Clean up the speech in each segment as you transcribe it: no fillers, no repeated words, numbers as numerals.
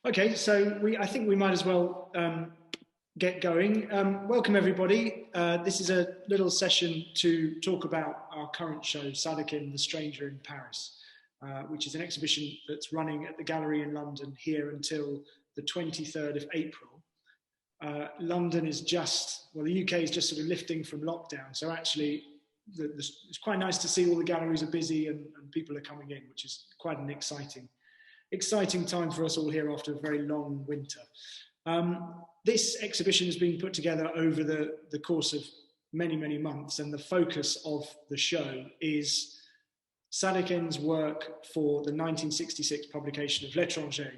Okay, so I think we might as well get going. Welcome everybody. This is a little session to talk about our current show, Sadequain, The Stranger in Paris, which is an exhibition that's running at the gallery in London here until the 23rd of April. London is the UK is just sort of lifting from lockdown. So actually, it's quite nice to see all the galleries are busy and people are coming in, which is quite an exciting time for us all here after a very long winter. This exhibition has been put together over the course of many months, and the focus of the show is Sadequain's work for the 1966 publication of L'Etranger,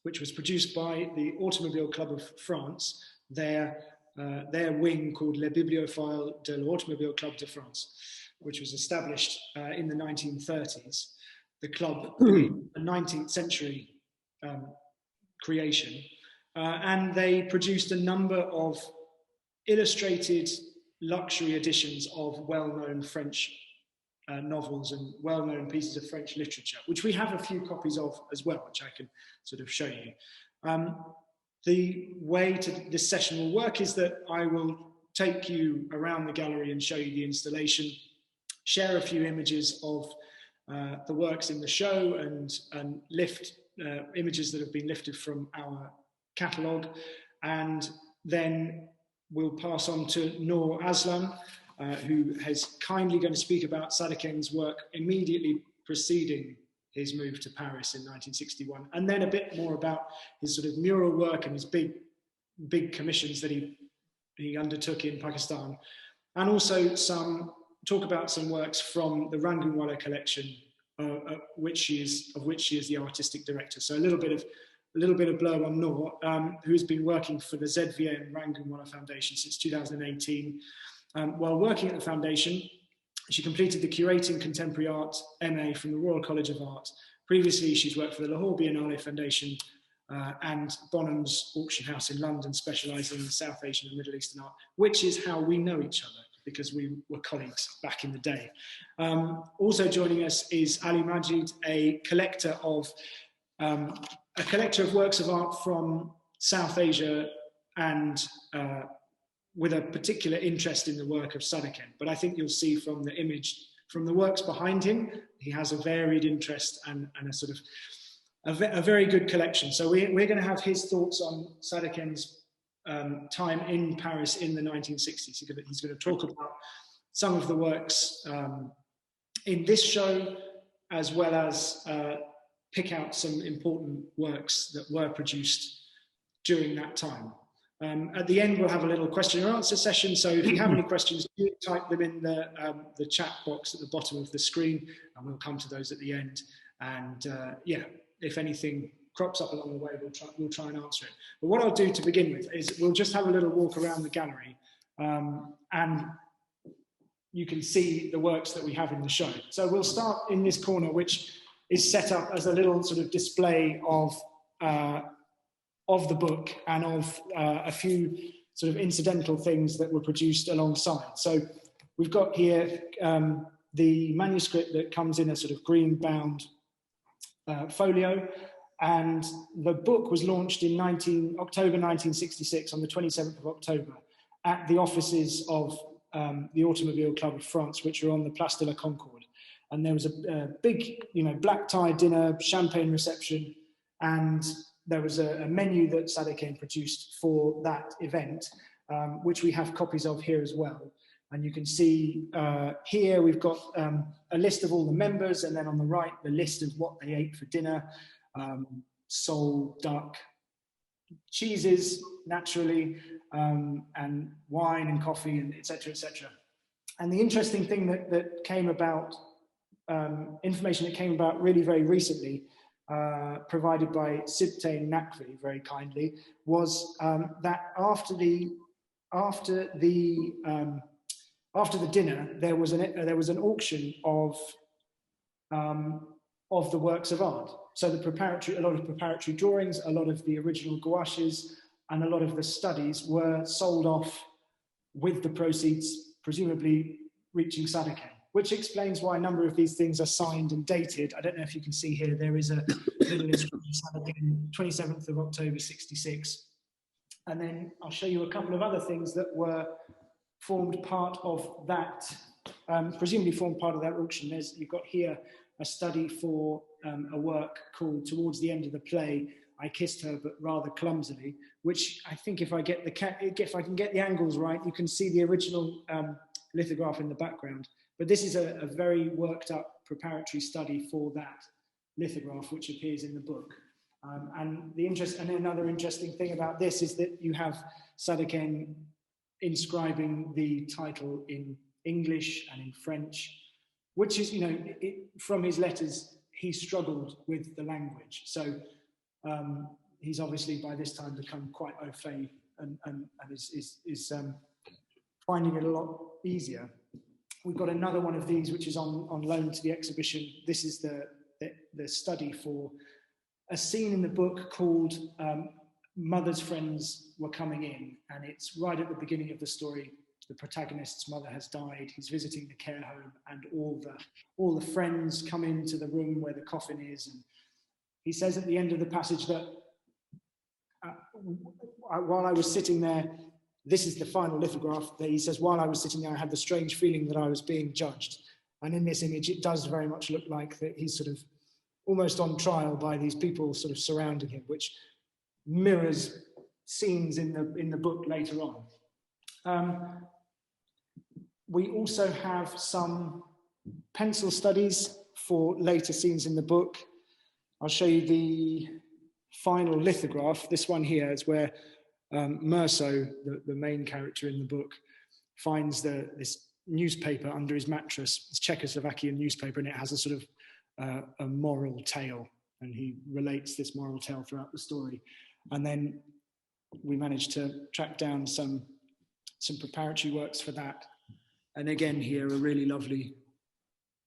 which was produced by the Automobile Club of France, their wing called Les Bibliophiles de l'Automobile Club de France, which was established in the 1930s. The club, a 19th century creation, and they produced a number of illustrated luxury editions of well-known French novels and well-known pieces of French literature, which we have a few copies of as well, which I can sort of show you. The way this session will work is that I will take you around the gallery and show you the installation, share a few images of the works in the show and lift images that have been lifted from our catalogue, and then we'll pass on to Nour Aslam, who is kindly going to speak about Sadequain's work immediately preceding his move to Paris in 1961, and then a bit more about his sort of mural work and his big commissions that he undertook in Pakistan, and also talk about some works from the Rangoonwala collection, of which she is the artistic director. So a little bit of blurb on Nour, who's been working for the ZVM Rangoonwala Foundation since 2018. While working at the foundation, she completed the Curating Contemporary Art MA from the Royal College of Art. Previously, she's worked for the Lahore Biennale Foundation and Bonham's Auction House in London, specialising in South Asian and Middle Eastern art, which is how we know each other, because we were colleagues back in the day. Also joining us is Ali Majid, a collector of works of art from South Asia and with a particular interest in the work of Sadequain. But I think you'll see from the image, from the works behind him, he has a varied interest and a sort of a very good collection. So we're going to have his thoughts on Sadequain's time in Paris in the 1960s. He's going to talk about some of the works in this show, as well as pick out some important works that were produced during that time. At the end, we'll have a little question and answer session. So if you have any questions, do type them in the chat box at the bottom of the screen, and we'll come to those at the end. And if anything crops up along the way, we'll try and answer it. But what I'll do to begin with is we'll just have a little walk around the gallery, and you can see the works that we have in the show. So we'll start in this corner, which is set up as a little sort of display of the book and of a few sort of incidental things that were produced alongside. So we've got here the manuscript that comes in a sort of green bound folio, and the book was launched in October 1966, on the 27th of October, at the offices of the Automobile Club of France, which are on the Place de la Concorde. And there was a big, black tie dinner, champagne reception, and there was a menu that Sadequain produced for that event, which we have copies of here as well. And you can see here we've got a list of all the members, and then on the right, the list of what they ate for dinner: sole, duck, cheeses, naturally, and wine and coffee, and et cetera, et cetera. And the interesting thing that came about, information that came about really very recently, provided by Sibtain Naqvi very kindly, was that after the dinner there was an auction of the works of art. So a lot of preparatory drawings, a lot of the original gouaches, and a lot of the studies were sold off with the proceeds presumably reaching Sadequain. which explains why a number of these things are signed and dated. I don't know if you can see here, there is a little inscription, 27th of October, 66. And then I'll show you a couple of other things that were formed part of that, presumably formed part of that auction. You've got here a study for a work called Towards the End of the Play, I Kissed Her But Rather Clumsily, which I think if I can get the angles right, you can see the original lithograph in the background. But this is a very worked up preparatory study for that lithograph, which appears in the book. And another interesting thing about this is that you have Sadequain inscribing the title in English and in French, which is, from his letters, he struggled with the language. So he's obviously by this time become quite au fait and is finding it a lot easier. We've got another one of these which is on loan to the exhibition. This is the study for a scene in the book called Mother's Friends Were Coming In, and it's right at the beginning of the story. The protagonist's mother has died. He's visiting the care home, and all the friends come into the room where the coffin is. And he says at the end of the passage that while I was sitting there, this is the final lithograph, that he says, while I was sitting there, I had the strange feeling that I was being judged. And in this image, it does very much look like that he's sort of almost on trial by these people sort of surrounding him, which mirrors scenes in the book later on. We also have some pencil studies for later scenes in the book. I'll show you the final lithograph. This one here is where Meursault, the main character in the book, finds this newspaper under his mattress. It's Czechoslovakian newspaper, and it has a sort of a moral tale, and he relates this moral tale throughout the story. And then we managed to track down some preparatory works for that. And again here, a really lovely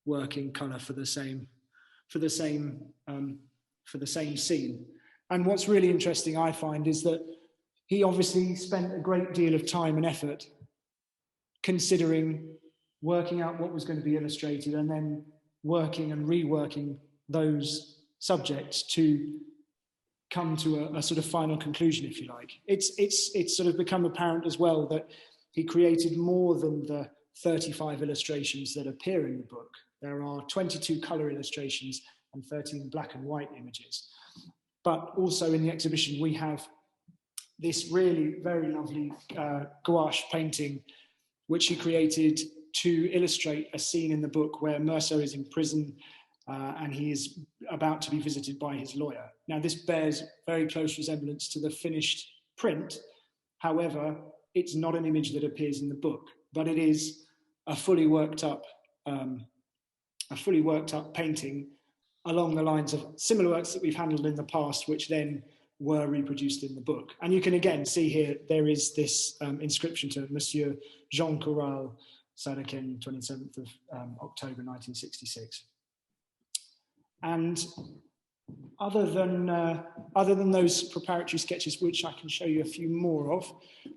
work in colour for the same scene. And what's really interesting, I find, is that he obviously spent a great deal of time and effort considering working out what was going to be illustrated, and then working and reworking those subjects to come to a sort of final conclusion, if you like. It's sort of become apparent as well that he created more than the 35 illustrations that appear in the book. There are 22 colour illustrations and 13 black and white images. But also in the exhibition, we have this really very lovely gouache painting, which he created to illustrate a scene in the book where Meursault is in prison and he is about to be visited by his lawyer. Now, this bears very close resemblance to the finished print. However, it's not an image that appears in the book, but it is a fully worked up painting along the lines of similar works that we've handled in the past, which then were reproduced in the book. And you can again see here, there is this inscription to Monsieur Jean Corral, Sadequain, 27th of October 1966. And other than those preparatory sketches, which I can show you a few more of,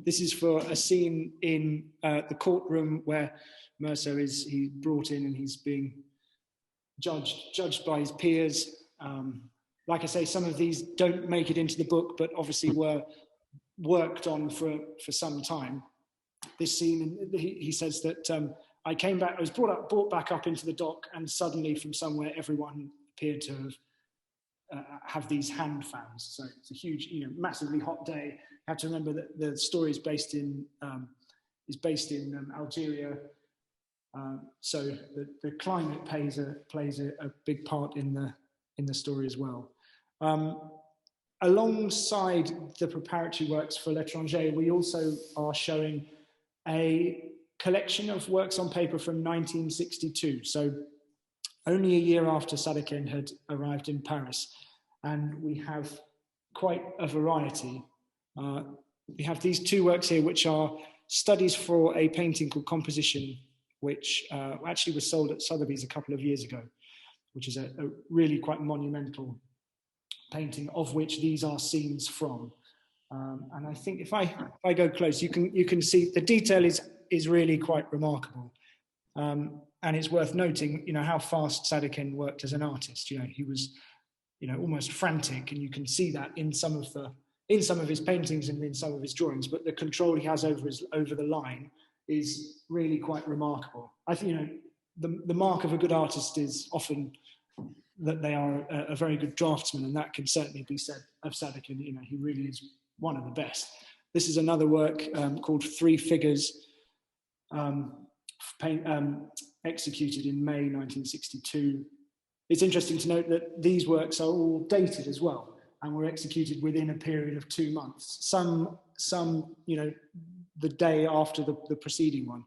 this is for a scene in the courtroom where Meursault he's brought in and he's being judged by his peers. Like I say, some of these don't make it into the book, but obviously were worked on for some time. This scene, he says that I came back, I was brought back up into the dock, and suddenly from somewhere everyone appeared to have these hand fans. So it's a huge, massively hot day. You have to remember that the story is based in Algeria. So the climate plays a big part in the story as well. Alongside the preparatory works for L'Etranger, we also are showing a collection of works on paper from 1962. So only a year after Sadequain had arrived in Paris. And we have quite a variety. We have these two works here, which are studies for a painting called Composition, which actually was sold at Sotheby's a couple of years ago, which is a really quite monumental painting, of which these are scenes from. And I think if I go close, you can see the detail is really quite remarkable. and it's worth noting, how fast Sadequain worked as an artist. He was, almost frantic, and you can see that in some of his paintings and in some of his drawings. But the control he has over the line is really quite remarkable. I think, the mark of a good artist is often that they are a very good draftsman, and that can certainly be said of Sadequain. He really is one of the best. This is another work called Three Figures, executed in May 1962. It's interesting to note that these works are all dated as well, and were executed within a period of 2 months. Some the day after the preceding one.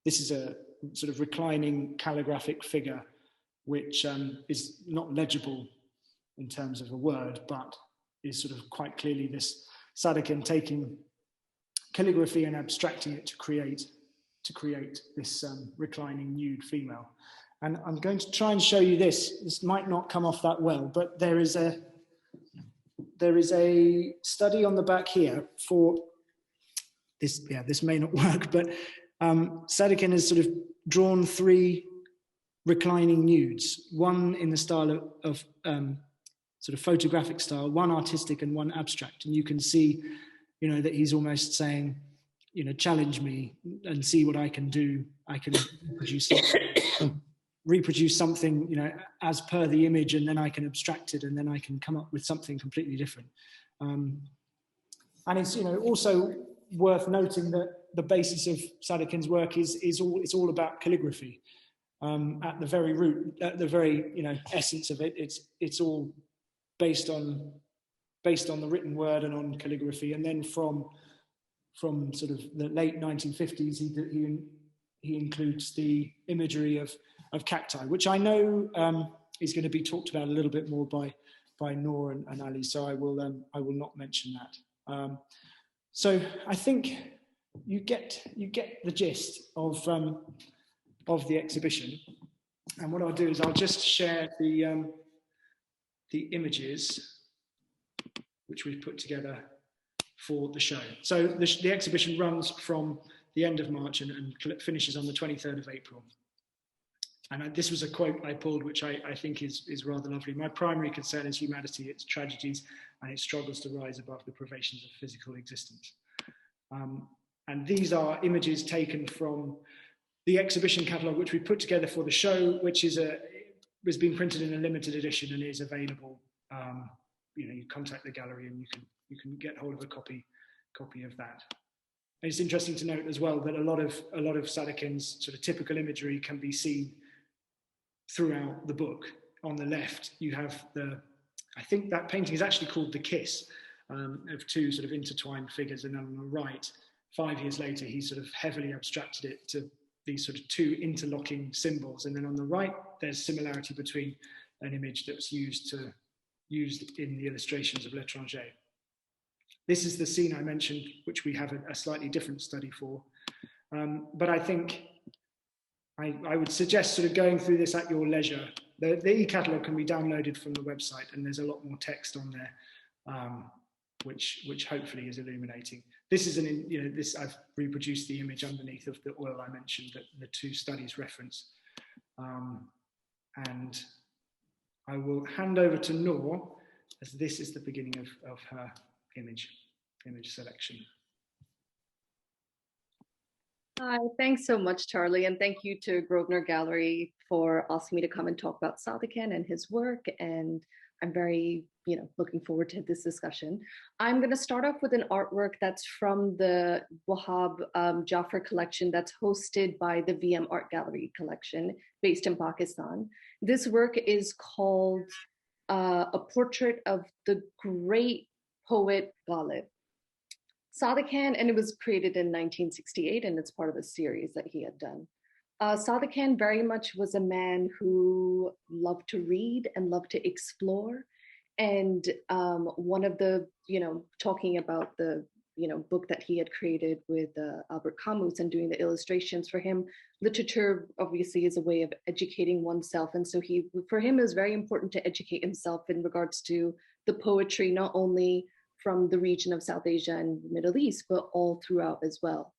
This is a sort of reclining calligraphic figure, which is not legible in terms of a word, but is sort of quite clearly this Sadequain taking calligraphy and abstracting it to create this reclining nude female. And I'm going to try and show you this. This might not come off that well, but there is a study on the back here for this. Yeah, this may not work, but Sadequain has sort of drawn 3 reclining nudes, one in the style of sort of photographic style, one artistic and one abstract. And you can see, that he's almost saying, challenge me and see what I can do. I can reproduce something, as per the image, and then I can abstract it, and then I can come up with something completely different. And it's, also worth noting that the basis of Sadequain's work is all about calligraphy. At the very root, at the very essence of it, it's all based on the written word and on calligraphy. And then from sort of the late 1950s, he includes the imagery of cacti, which I know is going to be talked about a little bit more by Nour and Ali. So I will not mention that. So I think you get the gist of the exhibition. And what I'll do is I'll just share the images which we've put together for the show. So the exhibition runs from the end of March and finishes on the 23rd of April. And this was a quote I pulled, which I think is rather lovely. My primary concern is humanity, its tragedies, and its struggles to rise above the privations of physical existence. And these are images taken from the exhibition catalogue, which we put together for the show, which has been printed in a limited edition and is available. You contact the gallery and you can get hold of a copy of that. And it's interesting to note as well that a lot of Sadequain's sort of typical imagery can be seen throughout the book. On the left, you have I think that painting is actually called The Kiss, of 2 sort of intertwined figures. And then on the right, 5 years later, he sort of heavily abstracted it to these sort of 2 interlocking symbols. And then on the right, there's similarity between an image that was used in the illustrations of L'Etranger. This is the scene I mentioned, which we have a slightly different study for. But I think I would suggest sort of going through this at your leisure. The e-catalogue can be downloaded from the website, and there's a lot more text on there, which hopefully is illuminating. This is this I've reproduced the image underneath of the oil I mentioned that the 2 studies reference. And I will hand over to Nour, as this is the beginning of her image selection. Hi, thanks so much, Charlie, and thank you to Grosvenor Gallery for asking me to come and talk about Sadequain and his work, and I'm very, looking forward to this discussion. I'm going to start off with an artwork that's from the Wahab Jaffer collection that's hosted by the VM Art Gallery collection based in Pakistan. This work is called A Portrait of the Great Poet Ghalib. Sadequain, and it was created in 1968, and it's part of a series that he had done. Sadequain very much was a man who loved to read and loved to explore. And one of the, talking about the, book that he had created with Albert Camus and doing the illustrations for him, literature obviously is a way of educating oneself. And so for him, it was very important to educate himself in regards to the poetry, not only from the region of South Asia and the Middle East, but all throughout as well.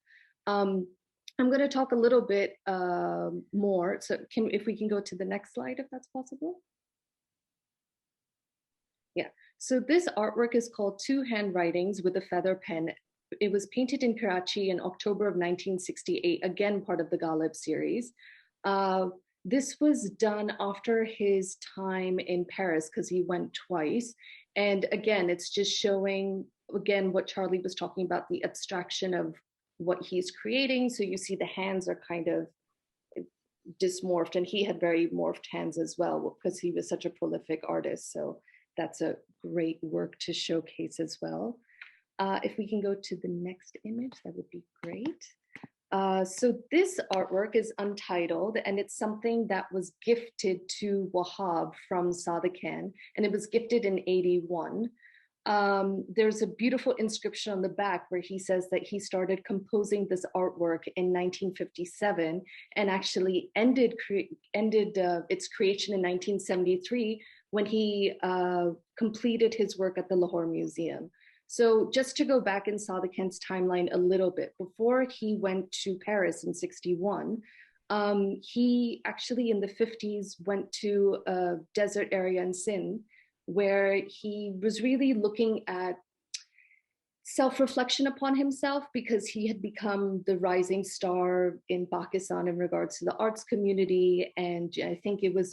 I'm going to talk a little bit more. So if we can go to the next slide, if that's possible. Yeah, so this artwork is called Two Handwritings with a Feather Pen. It was painted in Karachi in October of 1968, again, part of the Ghalib series. This was done after his time in Paris because he went twice. And again, it's just showing, again, what Charlie was talking about, the abstraction of what he's creating. So you see the hands are kind of dysmorphed, and he had very morphed hands as well because he was such a prolific artist. So that's a great work to showcase as well. If we can go to the next image, that would be great. So this artwork is untitled, and it's something that was gifted to Wahab from Sadequain, and it was gifted in 81. There's a beautiful inscription on the back where he says that he started composing this artwork in 1957 and actually ended its creation in 1973 when he completed his work at the Lahore Museum. So just to go back in Sadequain's timeline a little bit, before he went to Paris in 61, he actually in the 50s went to a desert area in Sindh where he was really looking at self-reflection upon himself because he had become the rising star in Pakistan in regards to the arts community. And I think it was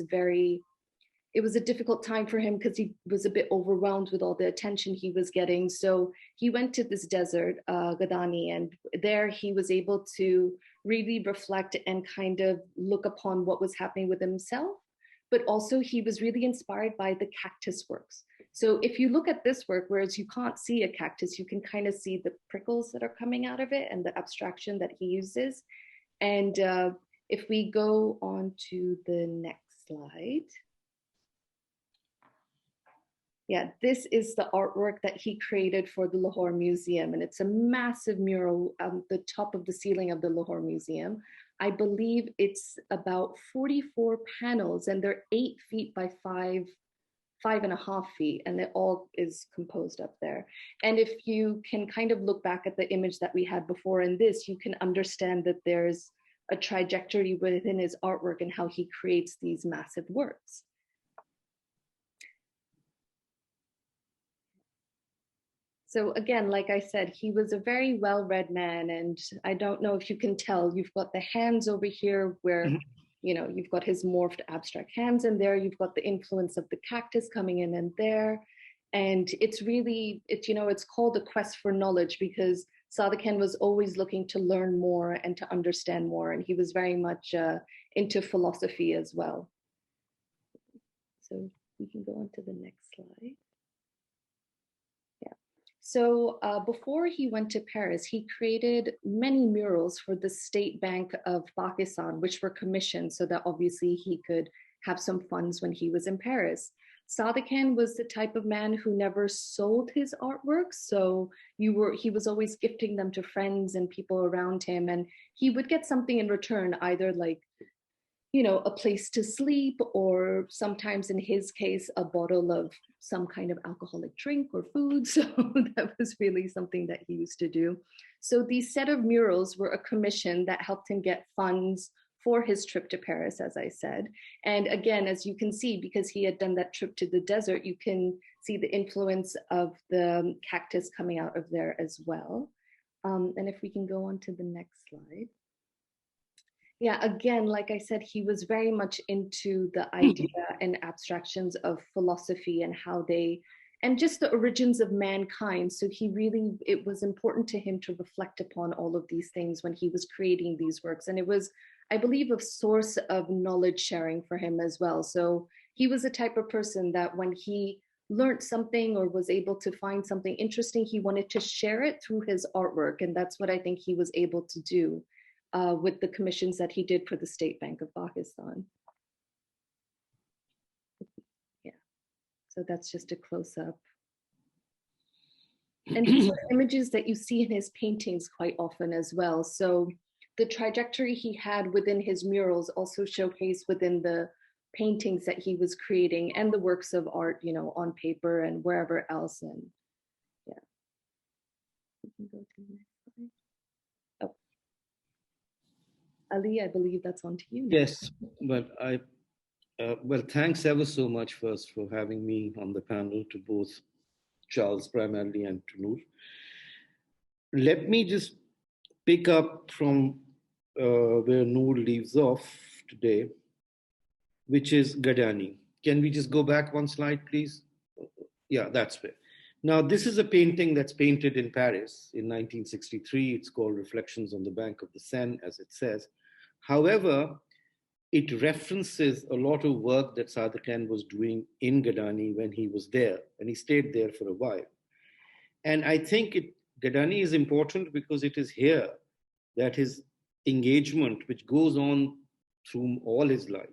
a difficult time for him because he was a bit overwhelmed with all the attention he was getting. So he went to this desert, Gadani, and there he was able to really reflect and kind of look upon what was happening with himself. But also he was really inspired by the cactus works. So if you look at this work, whereas you can't see a cactus, you can kind of see the prickles that are coming out of it and the abstraction that he uses. And if we go on to the next slide. Yeah, this is the artwork that he created for the Lahore Museum, and it's a massive mural on the top of the ceiling of the Lahore Museum. I believe it's about 44 panels, and they're 8 feet by 5.5 feet, and it all is composed up there. And if you can kind of look back at the image that we had before in this, you can understand that there's a trajectory within his artwork and how he creates these massive works. So again, like I said, he was a very well-read man, and I don't know if you can tell, you've got the hands over here where, you know, you've got his morphed abstract hands in there, you've got the influence of the cactus coming in and there. And it's really, it's called a quest for knowledge because Sadequain was always looking to learn more and to understand more. And he was very much into philosophy as well. So we can go on to the next slide. So before he went to Paris, he created many murals for the State Bank of Pakistan, which were commissioned so that obviously he could have some funds when he was in Paris. Sadequain was the type of man who never sold his artworks. So he was always gifting them to friends and people around him. And he would get something in return, either like, you know, a place to sleep, or sometimes in his case, a bottle of some kind of alcoholic drink or food. So that was really something that he used to do. So these set of murals were a commission that helped him get funds for his trip to Paris, as I said. And again, as you can see, because he had done that trip to the desert, you can see the influence of the cactus coming out of there as well. And if we can go on to the next slide. Yeah, again, like I said, he was very much into the idea and abstractions of philosophy and how and just the origins of mankind. So it was important to him to reflect upon all of these things when he was creating these works. And it was, I believe, a source of knowledge sharing for him as well. So he was the type of person that when he learned something or was able to find something interesting, he wanted to share it through his artwork. And that's what I think he was able to do with the commissions that he did for the State Bank of Pakistan. Yeah, so that's just a close-up. And these are images that you see in his paintings quite often as well. So the trajectory he had within his murals also showcased within the paintings that he was creating and the works of art, you know, on paper and wherever else. And yeah. We can go to the next slide. Oh. Ali, I believe that's on to you. Yes, but well, thanks ever so much first for having me on the panel, to both Charles primarily and to Noor. Let me just pick up from where Noor leaves off today, which is Gadani. Can we just go back one slide, please? Yeah, that's where. Now, this is a painting that's painted in Paris in 1963. It's called Reflections on the Bank of the Seine, as it says. However, it references a lot of work that Sadequain was doing in Gadani when he was there, and he stayed there for a while. And I think Gadani is important because it is here that his engagement, which goes on through all his life,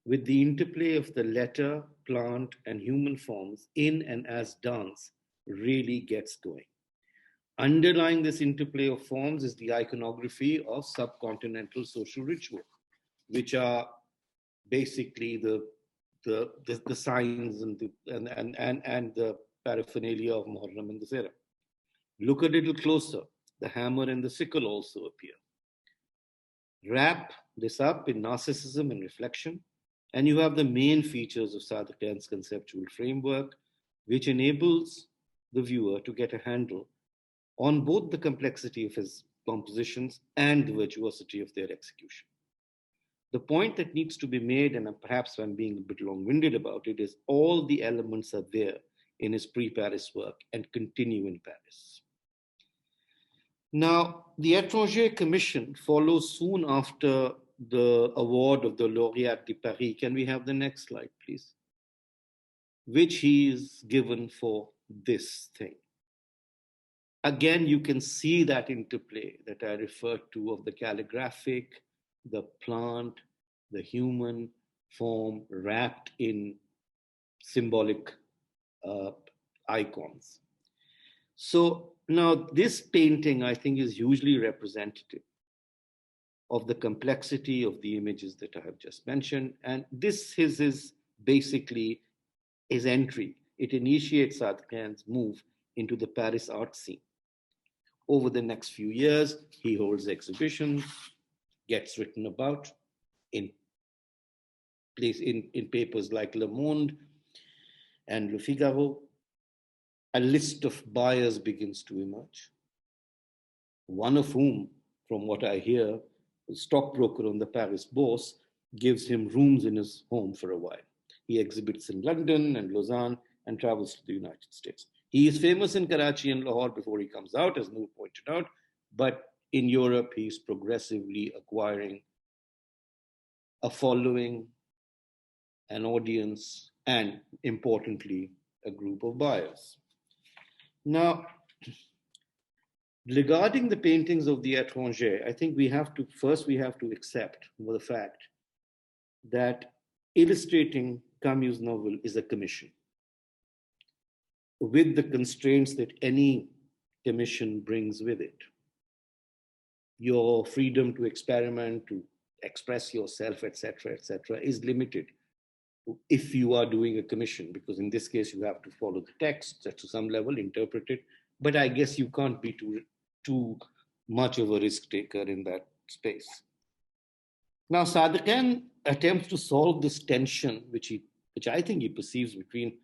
with the interplay of the letter, plant, and human forms in and as dance, really gets going. Underlying this interplay of forms is the iconography of subcontinental social ritual, which are basically the signs and the paraphernalia of Muharram and Dussehra. Look a little closer. The hammer and the sickle also appear. Wrap this up in narcissism and reflection, and you have the main features of Sadequain's conceptual framework, which enables the viewer to get a handle on both the complexity of his compositions and the virtuosity of their execution. The point that needs to be made, and perhaps I'm being a bit long-winded about it, is all the elements are there in his pre-Paris work and continue in Paris. Now, the Étranger Commission follows soon after the award of the Lauréat de Paris. Can we have the next slide, please? Which he is given for this thing. Again, you can see that interplay that I referred to of the calligraphic, the plant, the human form wrapped in symbolic icons. So now this painting, I think, is hugely representative of the complexity of the images that I have just mentioned. And this is basically his entry. It initiates Sadequain's move into the Paris art scene. Over the next few years, he holds exhibitions, gets written about in papers like Le Monde and Le Figaro. A list of buyers begins to emerge, one of whom, from what I hear, the stockbroker on the Paris Bourse, gives him rooms in his home for a while. He exhibits in London and Lausanne and travels to the United States. He is famous in Karachi and Lahore before he comes out, as Noor pointed out, but in Europe, he's progressively acquiring a following, an audience, and importantly, a group of buyers. Now, regarding the paintings of the Étranger, I think we have to accept the fact that illustrating Camus' novel is a commission, with the constraints that any commission brings with it. Your freedom to experiment, to express yourself, etc., is limited if you are doing a commission, because in this case, you have to follow the text to some level, interpret it. But I guess you can't be too much of a risk taker in that space. Now, Sadequain attempts to solve this tension, which I think he perceives between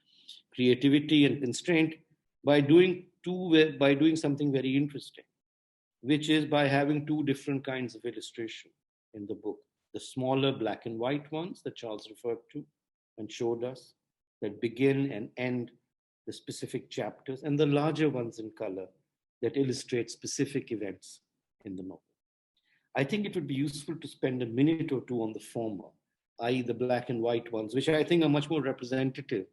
creativity and constraint, by doing something very interesting, which is by having two different kinds of illustration in the book. The smaller black and white ones that Charles referred to and showed us, that begin and end the specific chapters, and the larger ones in color that illustrate specific events in the novel. I think it would be useful to spend a minute or two on the former, i.e. the black and white ones, which I think are much more representative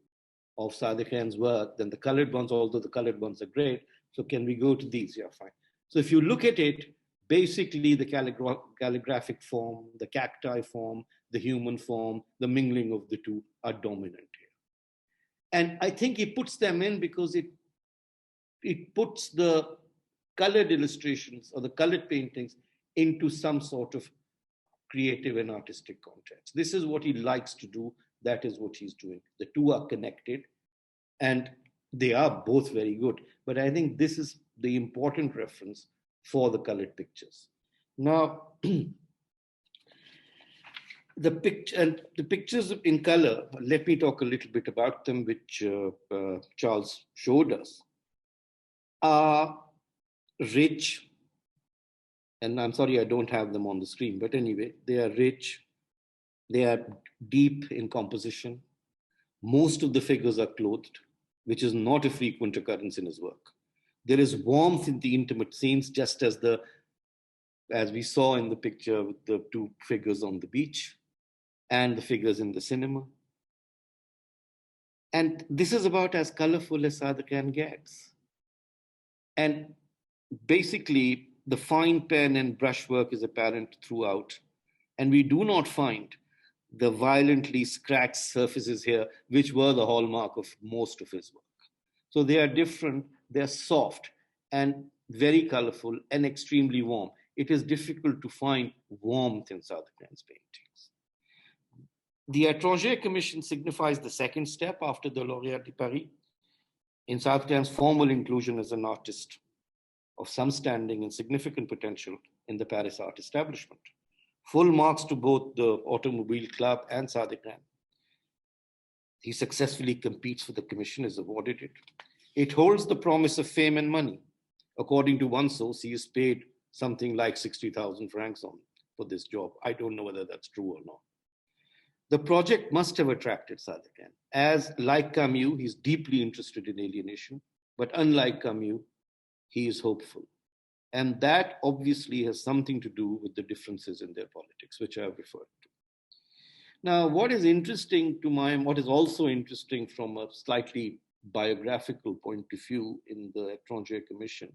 of Sadequain's work than the colored ones, although the colored ones are great. So can we go to these? Yeah, fine. So if you look at it, basically the calligraphic form, the cacti form, the human form, the mingling of the two are dominant here. And I think he puts them in because it puts the colored illustrations or the colored paintings into some sort of creative and artistic context. This is what he likes to do. That is what he's doing. The two are connected and they are both very good. But I think this is the important reference for the colored pictures. Now, the pictures in color, let me talk a little bit about them, which Charles showed us, are rich. And I'm sorry, I don't have them on the screen, but anyway, they are rich. They are deep in composition. Most of the figures are clothed, which is not a frequent occurrence in his work. There is warmth in the intimate scenes, just as we saw in the picture with the two figures on the beach and the figures in the cinema. And this is about as colorful as Sadequain gets. And basically, the fine pen and brushwork is apparent throughout. And we do not find the violently scratched surfaces here, which were the hallmark of most of his work. So they are different, they're soft and very colorful and extremely warm. It is difficult to find warmth in Sadequain's paintings. The Étranger Commission signifies the second step after the Lauréat de Paris in Sadequain's formal inclusion as an artist of some standing and significant potential in the Paris art establishment. Full marks to both the Automobile Club and Sadequain. He successfully competes for the commission, is awarded it. It holds the promise of fame and money. According to one source, he is paid something like 60,000 francs for this job. I don't know whether that's true or not. The project must have attracted Sadequain, as like Camus, he's deeply interested in alienation, but unlike Camus, he is hopeful. And that obviously has something to do with the differences in their politics, which I have referred to. Now, what is also interesting from a slightly biographical point of view in the Étranger Commission,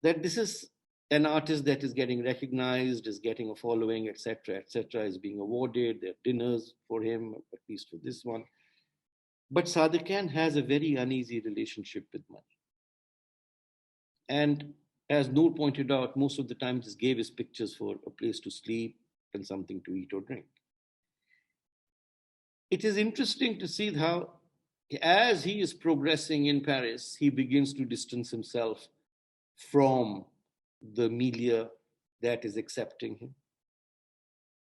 that this is an artist that is getting recognized, is getting a following, etc., is being awarded. There are dinners for him, at least for this one. But Sadequain has a very uneasy relationship with money. And as Noor pointed out, most of the time just gave his pictures for a place to sleep and something to eat or drink. It is interesting to see how, as he is progressing in Paris, he begins to distance himself from the milieu that is accepting him.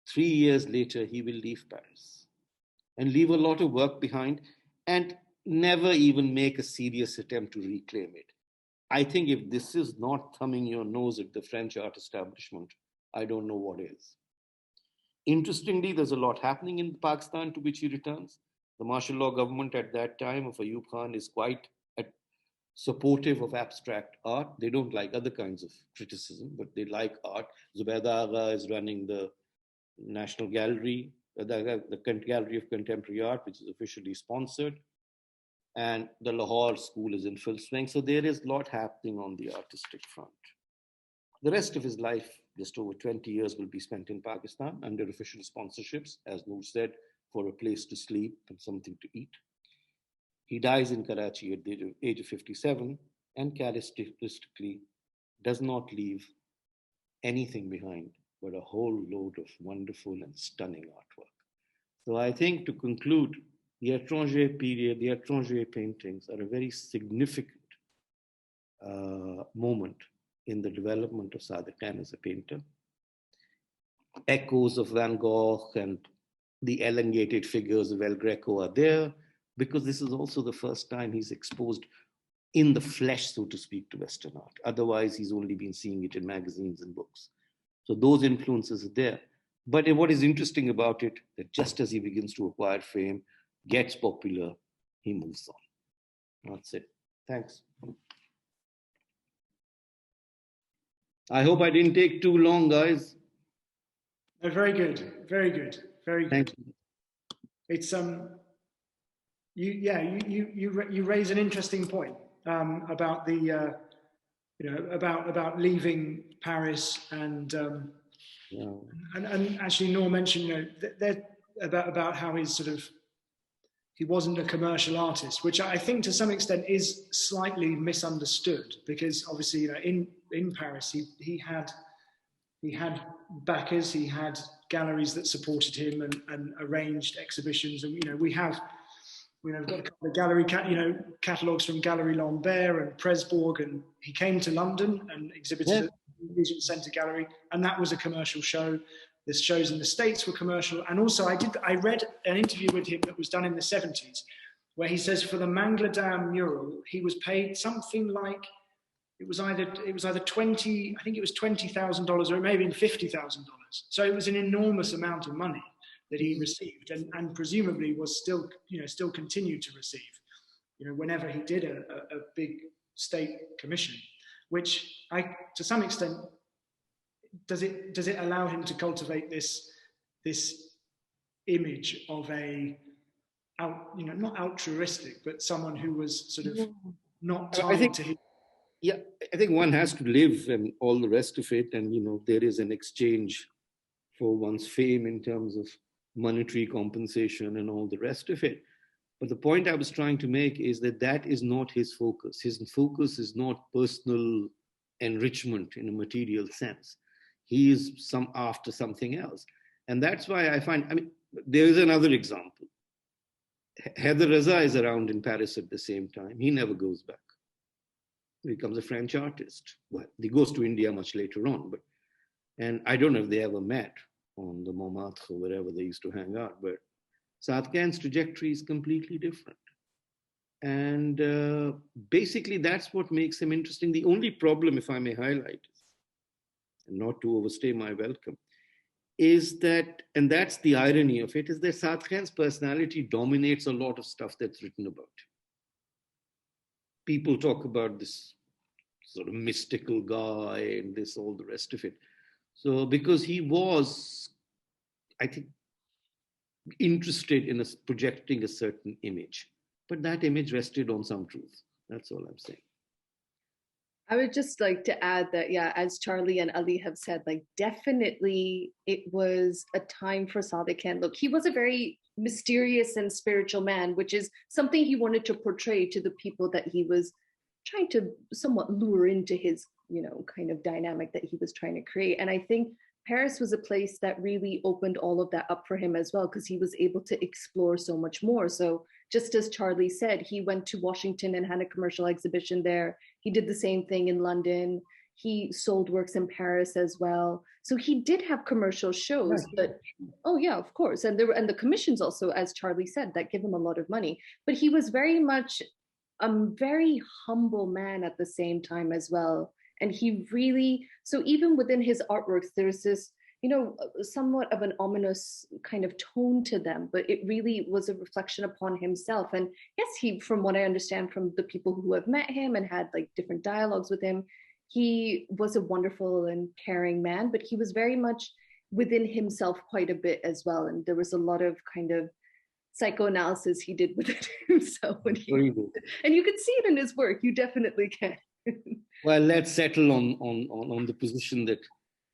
3 years later, he will leave Paris and leave a lot of work behind and never even make a serious attempt to reclaim it. I think if this is not thumbing your nose at the French art establishment, I don't know what is. Interestingly, there's a lot happening in Pakistan to which he returns. The martial law government at that time of Ayub Khan is quite supportive of abstract art. They don't like other kinds of criticism, but they like art. Zubaida Agha is running the National Gallery, the Gallery of Contemporary Art, which is officially sponsored. And the Lahore School is in full swing. So there is a lot happening on the artistic front. The rest of his life, just over 20 years, will be spent in Pakistan under official sponsorships, as Noor said, for a place to sleep and something to eat. He dies in Karachi at the age of 57 and characteristically does not leave anything behind but a whole load of wonderful and stunning artwork. So I think to conclude, the Étranger period, the Étranger paintings are a very significant moment in the development of Sadequain as a painter. Echoes of Van Gogh and the elongated figures of El Greco are there, because this is also the first time he's exposed in the flesh, so to speak, to Western art. Otherwise, he's only been seeing it in magazines and books. So those influences are there. But what is interesting about it, that just as he begins to acquire fame, gets popular, he moves on. That's it. Thanks. I hope I didn't take too long, guys. Very good. Very good. Very good. Thank you. It's you raise an interesting point about the about leaving Paris and actually Nour mentioned about how he's he wasn't a commercial artist, which I think to some extent is slightly misunderstood, because obviously in Paris he had backers, he had galleries that supported him and arranged exhibitions, and we've got a couple of gallery catalogues from Galerie Lambert and Presbourg, and he came to London and exhibited at the Regent Centre Gallery, and that was a commercial show. the shows in the States were commercial. And also I read an interview with him that was done in the 70s, where he says for the Mangla Dam mural, he was paid something like, it was either $20,000 or it may have been $50,000. So it was an enormous amount of money that he received, and presumably was still continued to receive, whenever he did a big state commission, which to some extent, does it allow him to cultivate this image of not altruistic, but someone who was sort of not tied to his. Yeah, I think one has to live and all the rest of it. And, there is an exchange for one's fame in terms of monetary compensation and all the rest of it. But the point I was trying to make is that is not his focus. His focus is not personal enrichment in a material sense. He is after something else. And that's why I find, there is another example. Heather Raza is around in Paris at the same time. He never goes back. He becomes a French artist. Well, he goes to India much later on, and I don't know if they ever met on the Montmartre or wherever they used to hang out, but Sadequain's trajectory is completely different. And basically that's what makes him interesting. The only problem, if I may highlight, and not to overstay my welcome, is that, and that's the irony of it, is that Sadequain's personality dominates a lot of stuff that's written about him. People talk about this sort of mystical guy and all the rest of it. So because he was, I think, interested in projecting a certain image, but that image rested on some truth. That's all I'm saying. I would just like to add that, as Charlie and Ali have said, definitely it was a time for Sadequain. Look, he was a very mysterious and spiritual man, which is something he wanted to portray to the people that he was trying to somewhat lure into his, kind of dynamic that he was trying to create. And I think Paris was a place that really opened all of that up for him as well, because he was able to explore so much more. So just as Charlie said, he went to Washington and had a commercial exhibition there. He did the same thing in London. He sold works in Paris as well. So he did have commercial shows, but of course. And the commissions also, as Charlie said, that give him a lot of money. But he was very much a very humble man at the same time as well. And he really, so even within his artworks, there's this, somewhat of an ominous kind of tone to them, but it really was a reflection upon himself. And yes, he, from what I understand from the people who have met him and had different dialogues with him, he was a wonderful and caring man, but he was very much within himself quite a bit as well. And there was a lot of kind of psychoanalysis he did within himself. And you can see it in his work. You definitely can. Well, let's settle on the position that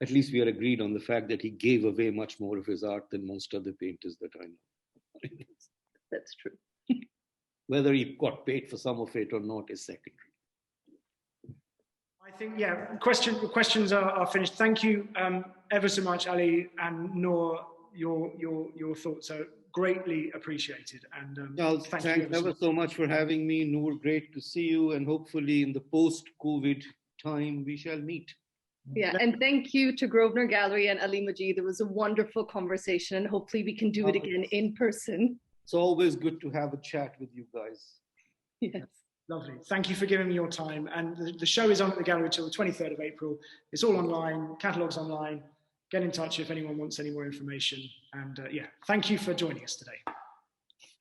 at least we are agreed on the fact that he gave away much more of his art than most other painters that I know. That's true. Whether he got paid for some of it or not is secondary. I think, questions are finished. Thank you ever so much, Ali and Nour. Your thoughts are greatly appreciated. And Charles, thank you ever so much for having me. Nour, great to see you. And hopefully in the post-COVID time, we shall meet. Yeah, and thank you to Grosvenor Gallery and Ali Majid. It was a wonderful conversation, and hopefully we can do it again in person. It's always good to have a chat with you guys. Yes. Lovely. Thank you for giving me your time. And the show is on at the gallery till the 23rd of April. It's all online, catalogues online. Get in touch if anyone wants any more information. And thank you for joining us today.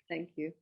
Thank you.